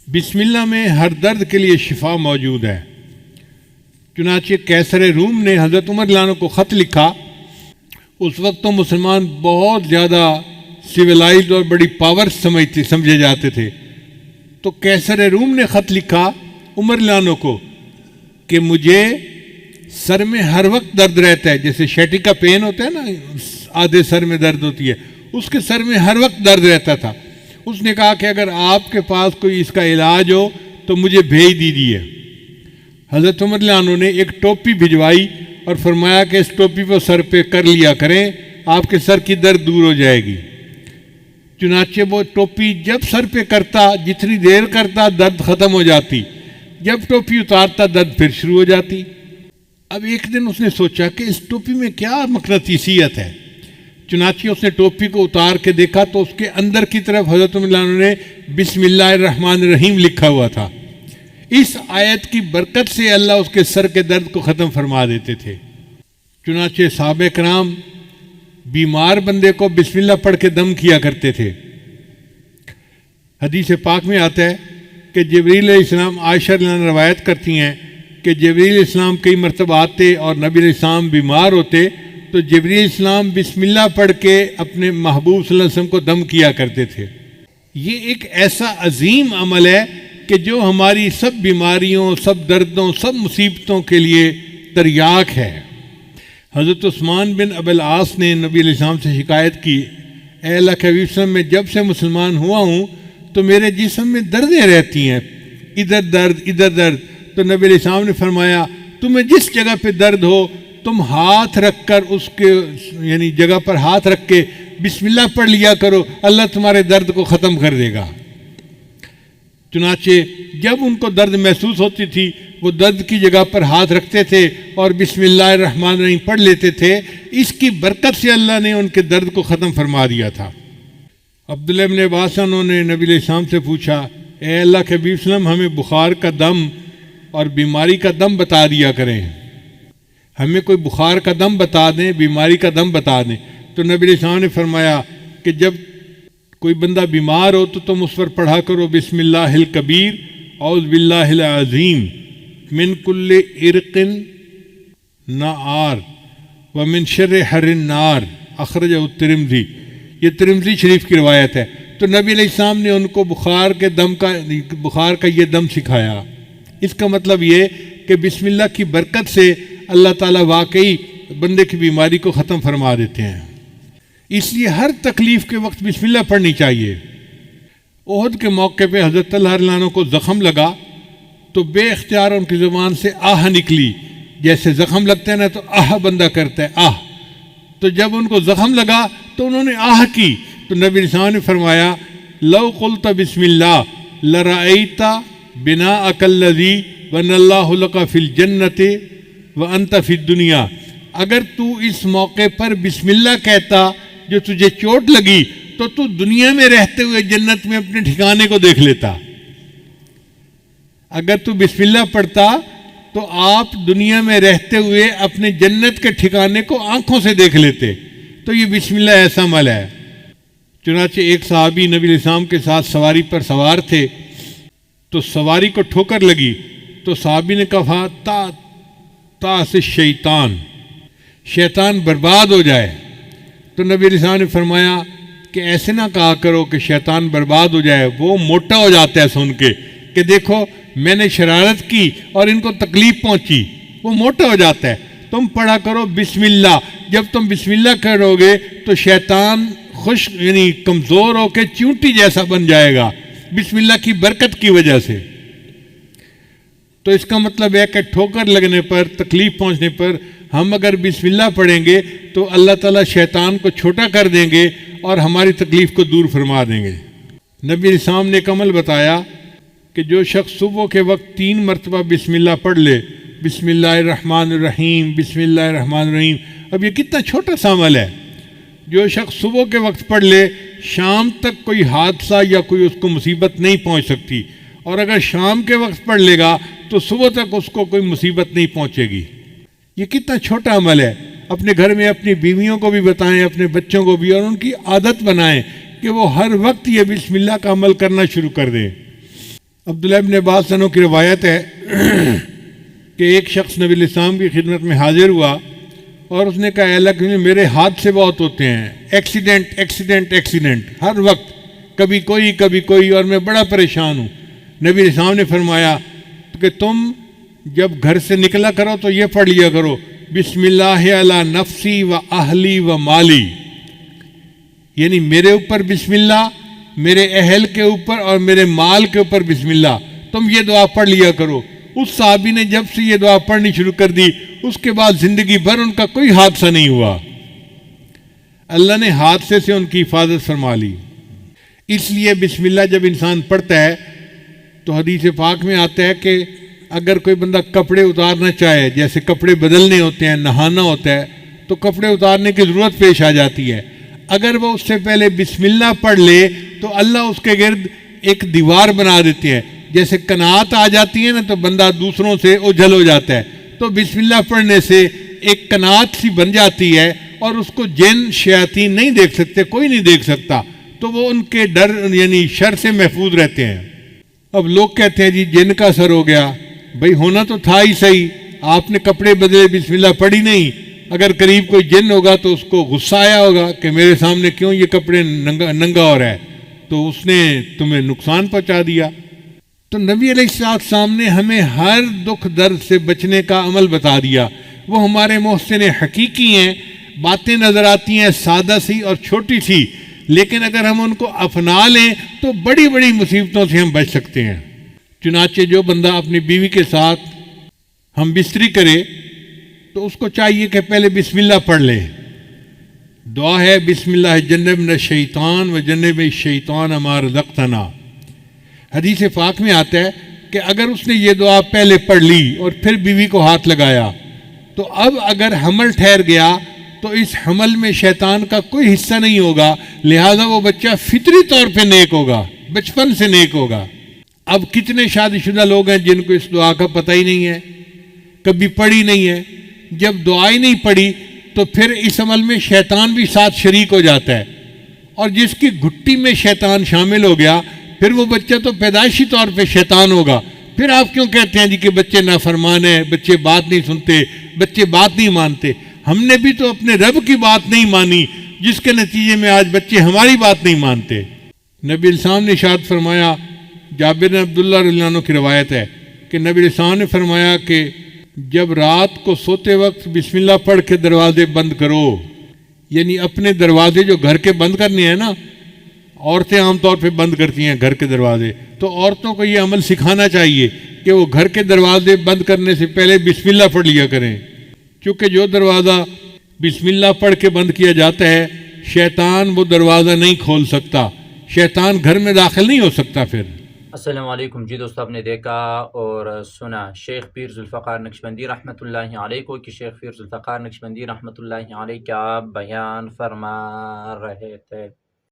بسم اللہ میں ہر درد کے لیے شفا موجود ہے۔ چنانچہ قیصر روم نے حضرت عمر رضی اللہ عنہ کو خط لکھا۔ اس وقت تو مسلمان بہت زیادہ سویلائزڈ اور بڑی پاور سمجھے جاتے تھے، تو قیصر روم نے خط لکھا عمر رضی اللہ عنہ کو کہ مجھے سر میں ہر وقت درد رہتا ہے، جیسے شیٹی کا پین ہوتا ہے نا، آدھے سر میں درد ہوتی ہے، اس کے سر میں ہر وقت درد رہتا تھا۔ اس نے کہا کہ اگر آپ کے پاس کوئی اس کا علاج ہو تو مجھے بھیج دیجیے۔ حضرت عمر رضی اللہ عنہ نے ایک ٹوپی بھجوائی اور فرمایا کہ اس ٹوپی کو سر پہ کر لیا کریں، آپ کے سر کی درد دور ہو جائے گی۔ چنانچہ وہ ٹوپی جب سر پہ کرتا، جتنی دیر کرتا درد ختم ہو جاتی، جب ٹوپی اتارتا درد پھر شروع ہو جاتی۔ اب ایک دن اس نے سوچا کہ اس ٹوپی میں کیا مقناطیسیت ہے، چنانچہ اس نے ٹوپی کو اتار کے دیکھا تو اس کے اندر کی طرف حضرت عمر رضی اللہ عنہ نے بسم اللہ الرحمن الرحیم لکھا ہوا تھا۔ اس آیت کی برکت سے اللہ اس کے سر کے درد کو ختم فرما دیتے تھے۔ چنانچہ صحابہ کرام بیمار بندے کو بسم اللہ پڑھ کے دم کیا کرتے تھے۔ حدیث پاک میں آتا ہے کہ جبریل علیہ السلام، عائشہ رضی اللہ عنہا روایت کرتی ہیں کہ جبریل علیہ السلام کئی مرتبہ آتے اور نبی علیہ السلام بیمار ہوتے تو جبریل علیہ السلام بسم اللہ پڑھ کے اپنے محبوب صلی اللہ علیہ وسلم کو دم کیا کرتے تھے۔ یہ ایک ایسا عظیم عمل ہے کہ جو ہماری سب بیماریوں، سب دردوں، سب مصیبتوں کے لیے تریاک ہے۔ حضرت عثمان بن ابی العاص نے نبی علیہ السلام سے شکایت کی، اے اللہ کے حبیب صلی اللہ علیہ وسلم، میں جب سے مسلمان ہوا ہوں تو میرے جسم میں دردیں رہتی ہیں، ادھر درد ادھر درد۔ تو نبی علیہ السلام نے فرمایا، تمہیں جس جگہ پہ درد ہو تم ہاتھ رکھ کر اس کے یعنی جگہ پر ہاتھ رکھ کے بسم اللہ پڑھ لیا کرو، اللہ تمہارے درد کو ختم کر دے گا۔ چنانچہ جب ان کو درد محسوس ہوتی تھی وہ درد کی جگہ پر ہاتھ رکھتے تھے اور بسم اللہ الرحمن الرحیم پڑھ لیتے تھے۔ اس کی برکت سے اللہ نے ان کے درد کو ختم فرما دیا تھا۔ عبداللہ بن عباس نے نبی علیہ السلام سے پوچھا، اے اللہ کے حبیب صلی اللہ علیہ وسلم، ہمیں بخار کا دم اور بیماری کا دم بتا دیا کریں، ہمیں کوئی بخار کا دم بتا دیں، بیماری کا دم بتا دیں۔ تو نبی علیہ السلام نے فرمایا کہ جب کوئی بندہ بیمار ہو تو تم اس پر پڑھا کرو بسم اللہ الکبیر اعوذ باللہ العظیم من کل عرق نار ومن شر حر النار اخرجہ الترمذی۔ یہ ترمذی شریف کی روایت ہے۔ تو نبی علیہ السلام نے ان کو بخار کا یہ دم سکھایا۔ اس کا مطلب یہ کہ بسم اللہ کی برکت سے اللہ تعالیٰ واقعی بندے کی بیماری کو ختم فرما دیتے ہیں۔ اس لیے ہر تکلیف کے وقت بسم اللہ پڑھنی چاہیے۔ احد کے موقع پہ حضرت طلحہ رضی اللہ عنہ کو زخم لگا تو بے اختیار ان کی زبان سے آہ نکلی، جیسے زخم لگتا ہے نا تو آہ بندہ کرتا ہے، آہ۔ تو جب ان کو زخم لگا تو انہوں نے آہ کی تو نبی علیہ السلام نے فرمایا، لو قلت بسم اللہ لرأیت بناءک الذی بنى اللہ لک فی الجنۃ وانت فی الدنیا۔ اگر تو اس موقع پر بسم اللہ کہتا جو تجھے چوٹ لگی تو دنیا میں رہتے ہوئے جنت میں اپنے ٹھکانے کو دیکھ لیتا۔ اگر تو بسم اللہ پڑھتا تو آپ دنیا میں رہتے ہوئے اپنے جنت کے ٹھکانے کو آنکھوں سے دیکھ لیتے۔ تو یہ بسم اللہ ایسا عمل ہے۔ چنانچہ ایک صحابی نبی علیہ السلام کے ساتھ سواری پر سوار تھے تو سواری کو ٹھوکر لگی تو صحابی نے کہا، تا سے شیطان برباد ہو جائے۔ تو نبی علیہ السلام نے فرمایا کہ ایسے نہ کہا کرو کہ شیطان برباد ہو جائے، وہ موٹا ہو جاتا ہے سن کے کہ دیکھو میں نے شرارت کی اور ان کو تکلیف پہنچی، وہ موٹا ہو جاتا ہے۔ تم پڑھا کرو بسم اللہ۔ جب تم بسم اللہ کرو گے تو شیطان یعنی کمزور ہو کے چونٹی جیسا بن جائے گا بسم اللہ کی برکت کی وجہ سے۔ تو اس کا مطلب ہے کہ ٹھوکر لگنے پر، تکلیف پہنچنے پر ہم اگر بسم اللہ پڑھیں گے تو اللہ تعالیٰ شیطان کو چھوٹا کر دیں گے اور ہماری تکلیف کو دور فرما دیں گے۔ نبی علیہ السلام نے ایک عمل بتایا کہ جو شخص صبح کے وقت 3 مرتبہ بسم اللہ پڑھ لے، بسم اللہ الرحمن الرحیم، بسم اللہ الرحمن الرحیم۔ اب یہ کتنا چھوٹا سا عمل ہے۔ جو شخص صبح کے وقت پڑھ لے شام تک کوئی حادثہ یا کوئی اس کو مصیبت نہیں پہنچ سکتی، اور اگر شام کے وقت پڑھ لے گا تو صبح تک اس کو کوئی مصیبت نہیں پہنچے گی۔ یہ کتنا چھوٹا عمل ہے۔ اپنے گھر میں اپنی بیویوں کو بھی بتائیں، اپنے بچوں کو بھی، اور ان کی عادت بنائیں کہ وہ ہر وقت یہ بسم اللہ کا عمل کرنا شروع کر دیں۔ عبداللہ ابن عباس عنہ کی روایت ہے کہ ایک شخص نبی علیہ السلام کی خدمت میں حاضر ہوا اور اس نے کہا اے اللہ کہ میرے حادثے بہت ہوتے ہیں، ایکسیڈنٹ ایکسیڈنٹ ایکسیڈنٹ ہر وقت، کبھی کوئی اور میں بڑا پریشان ہوں۔ نبی علیہ السلام نے فرمایا کہ تم جب گھر سے نکلا کرو تو یہ پڑھ لیا کرو بسم اللہ علی نفسی و اہلی و مالی، یعنی میرے اوپر بسم اللہ، میرے اہل کے اوپر اور میرے مال کے اوپر بسم اللہ، تم یہ دعا پڑھ لیا کرو۔ اس صحابی نے جب سے یہ دعا پڑھنی شروع کر دی اس کے بعد زندگی بھر ان کا کوئی حادثہ نہیں ہوا، اللہ نے حادثے سے ان کی حفاظت فرما لی۔ اس لیے بسم اللہ جب انسان پڑھتا ہے تو حدیث پاک میں آتا ہے کہ اگر کوئی بندہ کپڑے اتارنا چاہے، جیسے کپڑے بدلنے ہوتے ہیں، نہانا ہوتا ہے تو کپڑے اتارنے کی ضرورت پیش آ جاتی ہے، اگر وہ اس سے پہلے بسم اللہ پڑھ لے تو اللہ اس کے گرد ایک دیوار بنا دیتے ہیں، جیسے قناعت آ جاتی ہے نا تو بندہ دوسروں سے اوجھل ہو جاتا ہے، تو بسم اللہ پڑھنے سے ایک قناعت سی بن جاتی ہے اور اس کو جن شیاطین نہیں دیکھ سکتے، کوئی نہیں دیکھ سکتا، تو وہ ان کے ڈر یعنی شر سے محفوظ رہتے ہیں۔ اب لوگ کہتے ہیں جی جن کا اثر ہو گیا، بھئی ہونا تو تھا ہی صحیح، آپ نے کپڑے بدلے بسم اللہ پڑھی نہیں، اگر قریب کوئی جن ہوگا تو اس کو غصہ آیا ہوگا کہ میرے سامنے کیوں یہ کپڑے ننگا ہو رہا ہے، تو اس نے تمہیں نقصان پہنچا دیا۔ تو نبی علیہ السلام نے ہمیں ہر دکھ درد سے بچنے کا عمل بتا دیا، وہ ہمارے محسن حقیقی ہیں، باتیں نظر آتی ہیں سادہ سی اور چھوٹی سی، لیکن اگر ہم ان کو اپنا لیں تو بڑی بڑی مصیبتوں سے ہم بچ سکتے ہیں۔ چنانچہ جو بندہ اپنی بیوی کے ساتھ ہم بستری کرے تو اس کو چاہیے کہ پہلے بسم اللہ پڑھ لے، دعا ہے بسم اللہ جنبنا الشیطان و جنب الشیطان ما رزقتنا۔ حدیث پاک میں آتا ہے کہ اگر اس نے یہ دعا پہلے پڑھ لی اور پھر بیوی کو ہاتھ لگایا تو اب اگر حمل ٹھہر گیا تو اس حمل میں شیطان کا کوئی حصہ نہیں ہوگا، لہذا وہ بچہ فطری طور پہ نیک ہوگا، بچپن سے نیک ہوگا۔ اب کتنے شادی شدہ لوگ ہیں جن کو اس دعا کا پتہ ہی نہیں ہے، کبھی پڑھی نہیں ہے، جب دعا ہی نہیں پڑھی تو پھر اس عمل میں شیطان بھی ساتھ شریک ہو جاتا ہے، اور جس کی گھٹی میں شیطان شامل ہو گیا پھر وہ بچہ تو پیدائشی طور پہ شیطان ہوگا۔ پھر آپ کیوں کہتے ہیں جی کہ بچے نافرمان ہیں، بچے بات نہیں سنتے، بچے بات نہیں مانتے؟ ہم نے بھی تو اپنے رب کی بات نہیں مانی جس کے نتیجے میں آج بچے ہماری بات نہیں مانتے۔ نبی علیہ السلام نے ارشاد فرمایا، جابر بن عبداللہ رضی اللہ عنہ کی روایت ہے کہ نبی علیہ السلام نے فرمایا کہ جب رات کو سوتے وقت بسم اللہ پڑھ کے دروازے بند کرو، یعنی اپنے دروازے جو گھر کے بند کرنے ہیں نا، عورتیں عام طور پہ بند کرتی ہیں گھر کے دروازے، تو عورتوں کو یہ عمل سکھانا چاہیے کہ وہ گھر کے دروازے بند کرنے سے پہلے بسم اللہ پڑھ لیا کریں، کیونکہ جو دروازہ بسم اللہ پڑھ کے بند کیا جاتا ہے شیطان وہ دروازہ نہیں کھول سکتا، شیطان گھر میں داخل نہیں ہو سکتا۔ پھر السلام علیکم جی دوستو، آپ نے دیکھا اور سنا شیخ پیر ذوالفقار نقشبندی رحمۃ اللہ علیہ کو کہ شیخ پیر ذوالفقار نقشبندی رحمۃ اللہ علیہ کیا بیان فرما رہے تھے۔